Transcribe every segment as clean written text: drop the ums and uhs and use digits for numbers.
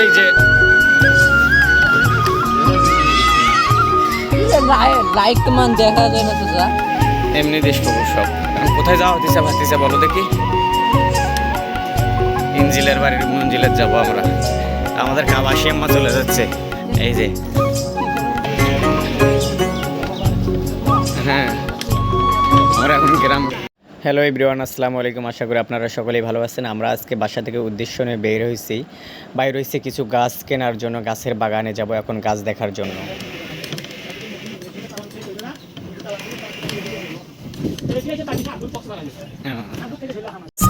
এই যে লাইক মান দেখা যায় না তো যা এমনি দেশ খবর সব। কোথায় যাওয়া হতেছে ভাবতেছে বলো দেখি। ইঞ্জিলের বাড়ির মঞ্জিলের যাবো আমরা। আমাদের কাবাসী আম্মা চলে যাচ্ছে এই যে। হ্যাঁ আমরা এখন গ্রাম। হ্যালো এভরিওয়ান, আসসালামু আলাইকুম। আশা করি আপনারা সকলেই ভালো আছেন। আমরা আজকে বাসা থেকে উদ্দেশ্য নিয়ে বাইর হয়েছি কিছু গাছ কেনার জন্য। গাছের বাগানে যাব এখন গাছ দেখার জন্য।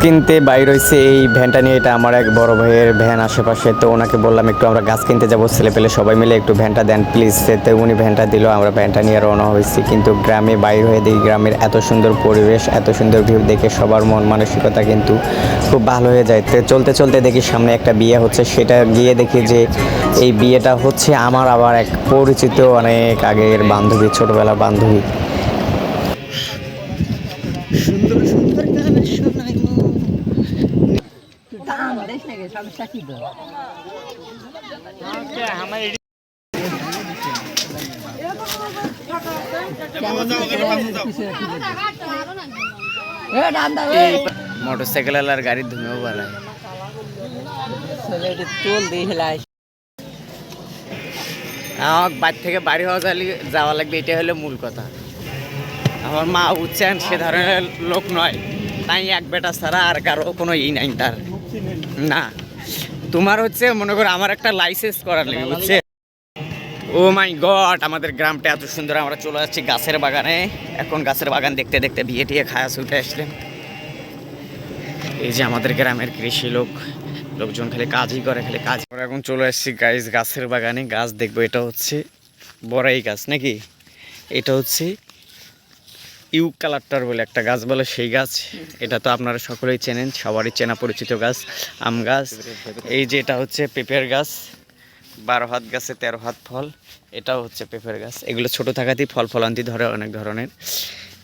কিনতে বাইর হয়েছে এই ভ্যানটা নিয়ে। এটা আমার এক বড় ভাইয়ের ভ্যান আশেপাশে, তো ওনাকে বললাম একটু আমরা গাছ কিনতে যাবো, ছেলে পেলে সবাই মিলে একটু ভ্যানটা দেন প্লিজ। তো উনি ভ্যানটা দিল, আমরা ভ্যানটা নিয়ে রওনা হয়েছি। কিন্তু গ্রামে বাইর হয়ে দেখি গ্রামের এত সুন্দর পরিবেশ, এত সুন্দর ভিউ দেখে সবার মন মানসিকতা কিন্তু খুব ভালো হয়ে যায়। তো চলতে চলতে দেখি সামনে একটা বিয়ে হচ্ছে, সেটা গিয়ে দেখি যে এই বিয়েটা হচ্ছে আমার আবার এক পরিচিত অনেক আগের বান্ধবী, ছোটবেলার বান্ধবী। সুন্দর সুন্দর গান শোনাই মোটরসাইকেল আর গাড়ির ধুমেও বাড়ায়। আমার বাড়ি থেকে বাড়ি যাওয়া লাগবে, এটা হলো মূল কথা। আমার মা বুঝছেন সে ধরনের লোক নয়, তাই এক বেটা ছাড়া আর কারো কোনো নাই তার। না তোমার হচ্ছে মনে করো আমার একটা লাইসেন্স করার লাগে, বুঝছে। ও মাই গড, আমাদের গ্রামটা এত সুন্দর। আমরা চলে যাচ্ছি গাছের বাগানে। এখন গাছের বাগান দেখতে দেখতে বিয়ে টিয়ে খায়া ছুটে আসলেন। এই যে আমাদের গ্রামের কৃষি লোকজন খালি কাজই করে, খালি কাজ। আমরা এখন চলে আসছি গাছের বাগানে। গাছ দেখবো। এটা হচ্ছে বড়াই গাছ নাকি? এটা হচ্ছে ইউক্যালিপটাস বলে একটা গাছ বলে, সেই গাছ। এটা তো আপনারা সকলেই চেনেন, সবারই চেনা পরিচিত গাছ, আম গাছ। এই যে এটা হচ্ছে পেঁপের গাছ, 12 হাত গাছে 13 হাত ফল। এটাও হচ্ছে পেঁপের গাছ। এগুলো ছোট থাকাতেই ফল ফলান্তি ধরে অনেক ধরনের।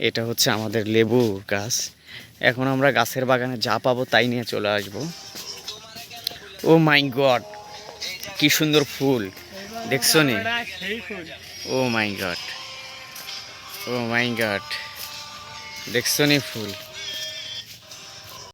এটা হচ্ছে আমাদের লেবু গাছ। এখন আমরা গাছের বাগানে যা পাবো তাই নিয়ে চলে আসব। ও মাই গড, কি সুন্দর ফুল দেখছো নি? ও মাই গড, ও মাই গড, দেখছো নি ফুল?